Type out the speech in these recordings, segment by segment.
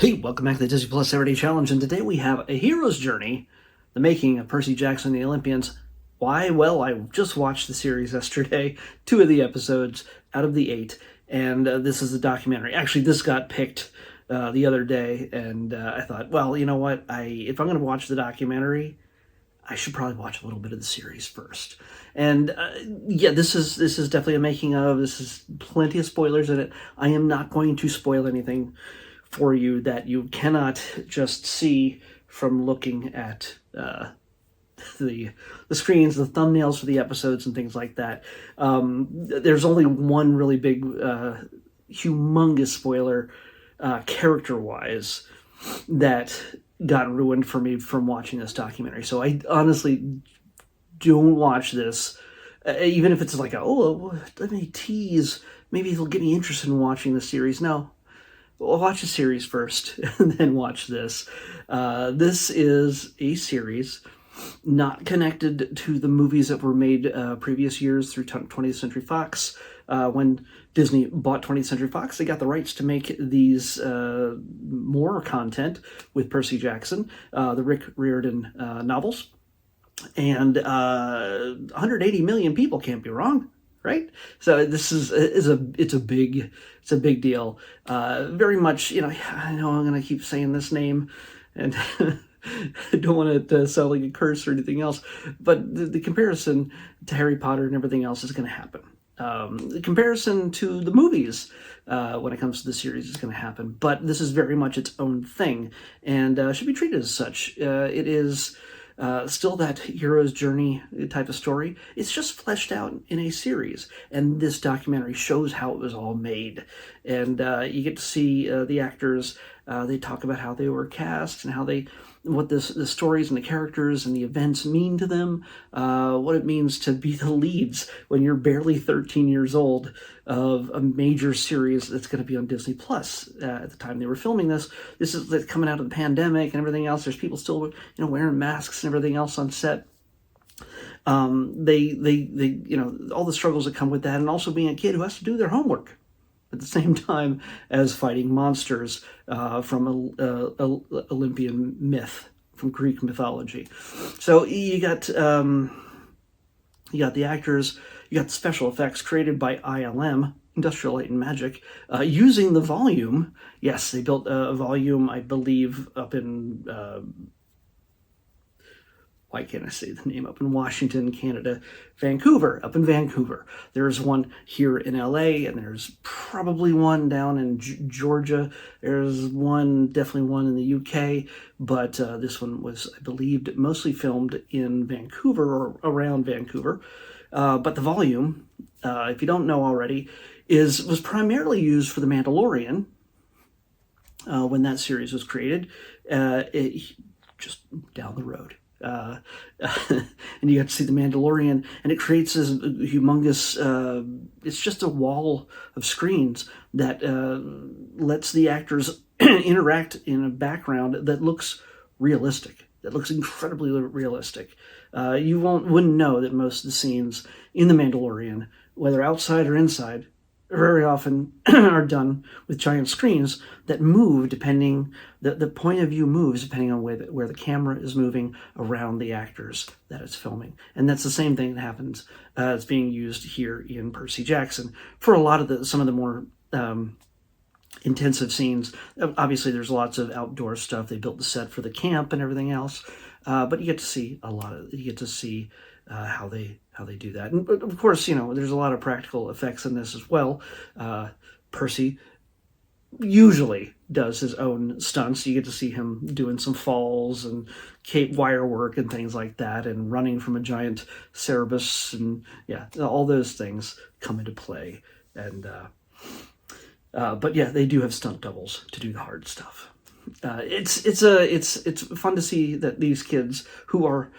Hey, welcome back to the Disney Plus Everyday Challenge, and today we have A Hero's Journey, the making of Percy Jackson and the Olympians. Why? Well, I just watched the series yesterday, 2 of the episodes out of the 8, and this is the documentary. Actually, this got picked the other day, and I thought, well, you know what? If I'm going to watch the documentary, I should probably watch a little bit of the series first. And yeah, this is definitely a making of. This is plenty of spoilers in it. I am not going to spoil anything for you that you cannot just see from looking at the screens, the thumbnails for the episodes, and things like that. There's only one really big, humongous spoiler, character-wise, that got ruined for me from watching this documentary. So I honestly don't watch this, even if it's like, let me tease. Maybe it'll get me interested in watching the series. No. Well, watch the series first, and then watch this. This is a series not connected to the movies that were made previous years through 20th Century Fox. When Disney bought 20th Century Fox, they got the rights to make these more content with Percy Jackson, the Rick Riordan novels. And 180 million people, can't be wrong. Right, so this is a big deal. Very much, I know I'm going to keep saying this name, and I don't want it to sound like a curse or anything else. But the comparison to Harry Potter and everything else is going to happen. The comparison to the movies when it comes to the series is going to happen. But this is very much its own thing, and should be treated as such. It is. Still that hero's journey type of story. It's just fleshed out in a series, and this documentary shows how it was all made. And you get to see the actors. They talk about how they were cast and what the stories and the characters and the events mean to them, what it means to be the leads when you're barely 13 years old of a major series that's going to be on Disney Plus. At the time they were filming this is coming out of the pandemic and everything else. There's people still, wearing masks and everything else on set. They all the struggles that come with that, and also being a kid who has to do their homework at the same time as fighting monsters from Olympian myth, from Greek mythology. So you got the actors, you got the special effects created by ILM, Industrial Light and Magic, using the volume. Yes, they built a volume, I believe, up in... why can't I say the name? Up in Washington, Canada, up in Vancouver. There's one here in LA, and there's probably one down in Georgia. There's definitely one in the UK, but this one was, I believe, mostly filmed in Vancouver or around Vancouver. But the volume, if you don't know already, was primarily used for The Mandalorian when that series was created. Just down the road. And you get to see The Mandalorian, and it creates this humongous, it's just a wall of screens that lets the actors interact in a background that looks realistic, that looks incredibly realistic. You wouldn't know that most of the scenes in The Mandalorian, whether outside or inside, very often are done with giant screens that move depending, the point of view moves depending on where the camera is moving around the actors that it's filming. And that's the same thing that happens as being used here in Percy Jackson for a lot of some of the more intensive scenes. Obviously there's lots of outdoor stuff. They built the set for the camp and everything else. But you get to see how they do that. And of course, there's a lot of practical effects in this as well. Percy usually does his own stunts. You get to see him doing some falls and wire work and things like that, and running from a giant Cerberus, and all those things come into play. And but yeah, they do have stunt doubles to do the hard stuff. It's fun to see that these kids who are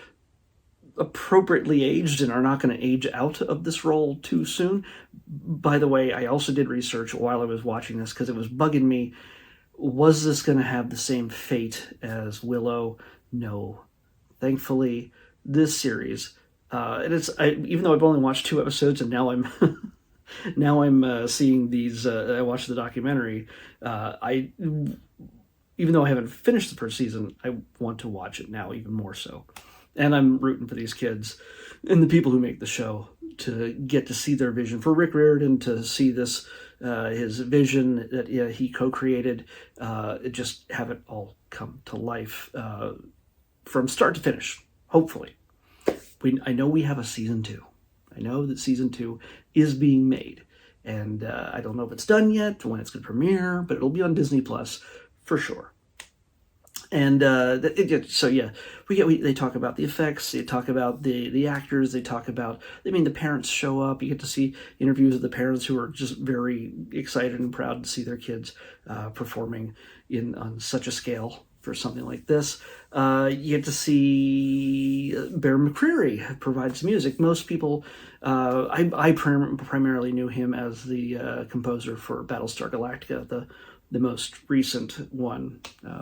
appropriately aged and are not going to age out of this role too soon. By the way, I also did research while I was watching this because it was bugging me. Was this going to have the same fate as Willow? No. Thankfully, this series, and even though I've only watched 2 episodes, and now I'm seeing these. I watched the documentary. even though I haven't finished the first season, I want to watch it now even more so. And I'm rooting for these kids and the people who make the show to get to see their vision. For Rick Riordan to see this, his vision that he co-created, just have it all come to life from start to finish, hopefully. I know we have a season 2. I know that season 2 is being made. And I don't know if it's done yet, when it's going to premiere, but it'll be on Disney Plus for sure. And they talk about the effects, they talk about the actors, they talk about, the parents show up. You get to see interviews of the parents who are just very excited and proud to see their kids performing on such a scale for something like this. You get to see Bear McCreary provides music. Most people, I primarily knew him as the composer for Battlestar Galactica, the most recent one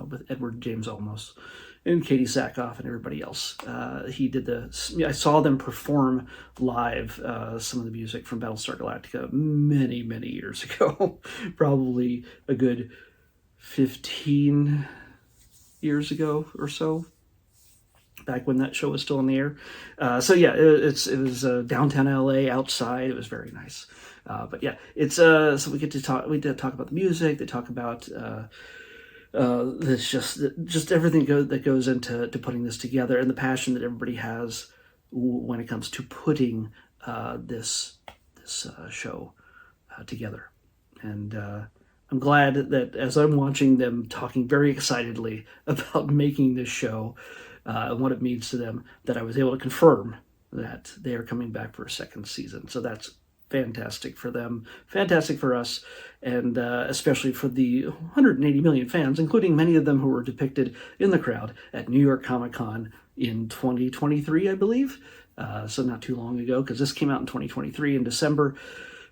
with Edward James Olmos and Katie Sackhoff and everybody else. I saw them perform live some of the music from Battlestar Galactica many, many years ago, probably a good 15 years ago or so, back when that show was still on the air. It was downtown LA, outside. It was very nice. So we did talk about the music. They talk about this just everything that goes into putting this together, and the passion that everybody has when it comes to putting this show together. And I'm glad that as I'm watching them talking very excitedly about making this show and what it means to them, that I was able to confirm that they are coming back for a second season. So that's fantastic for them, fantastic for us, and especially for the 180 million fans, including many of them who were depicted in the crowd at New York Comic Con in 2023, I believe. So not too long ago, because this came out in 2023 in December.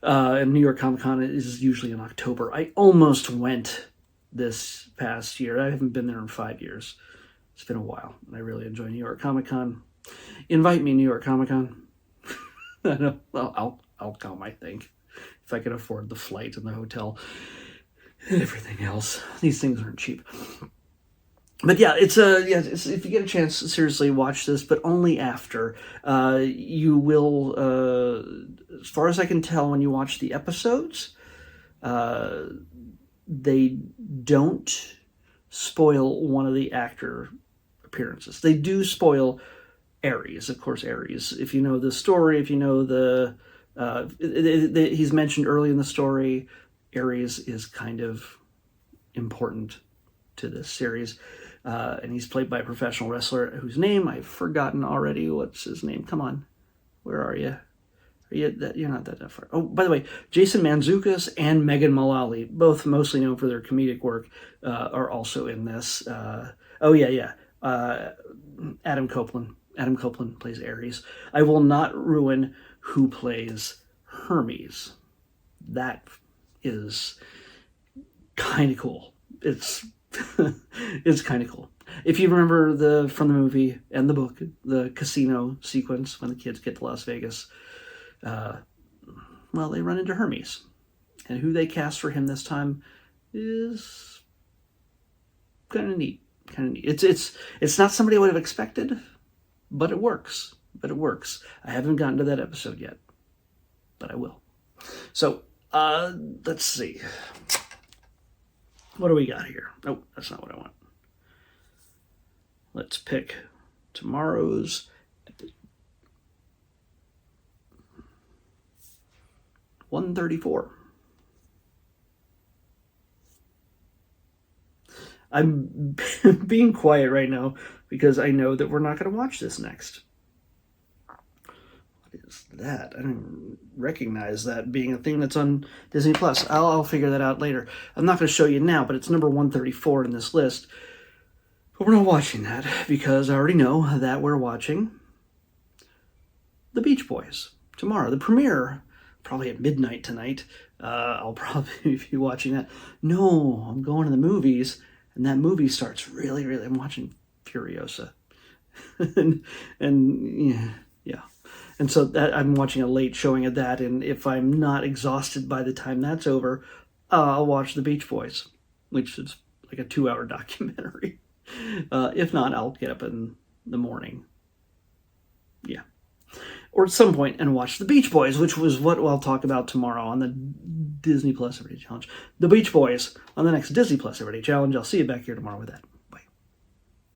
And New York Comic Con is usually in October. I almost went this past year. I haven't been there in 5 years. It's been a while, and I really enjoy New York Comic Con. Invite me, New York Comic Con. I know, I'll come, I think, if I can afford the flight and the hotel and everything else. These things aren't cheap. But yeah, it's if you get a chance, seriously watch this, but only after. You will, as far as I can tell, when you watch the episodes, they don't spoil one of the actor appearances. They do spoil Ares, of course. Ares, if you know the story, if you know he's mentioned early in the story. Ares is kind of important to this series. And he's played by a professional wrestler whose name I've forgotten already. What's his name? Come on. Where are you? You're not that far. Oh, by the way, Jason Mantzoukas and Megan Mullally, both mostly known for their comedic work, are also in this. Adam Copeland. Adam Copeland plays Ares. I will not ruin who plays Hermes. That is kind of cool. It's kind of cool. If you remember from the movie and the book, the casino sequence when the kids get to Las Vegas, they run into Hermes, and who they cast for him this time is kind of neat. It's not somebody I would have expected, but it works. I haven't gotten to that episode yet, but I will. So let's see. What do we got here? Oh, that's not what I want. Let's pick tomorrow's 134. I'm being quiet right now because I know that we're not going to watch this next. What is that? I don't recognize that being a thing that's on Disney Plus. I'll figure that out later. I'm not going to show you now, but it's number 134 in this list. But we're not watching that because I already know that we're watching The Beach Boys tomorrow. The premiere, probably at midnight tonight. I'll probably be watching that. No, I'm going to the movies, and that movie starts really. I'm watching Furiosa. and yeah. And so I'm watching a late showing of that, and if I'm not exhausted by the time that's over, I'll watch The Beach Boys, which is like a 2-hour documentary. If not, I'll get up in the morning. Yeah. Or at some point and watch The Beach Boys, which was what I'll talk about tomorrow on the Disney Plus Everyday Challenge. The Beach Boys on the next Disney Plus Everyday Challenge. I'll see you back here tomorrow with that.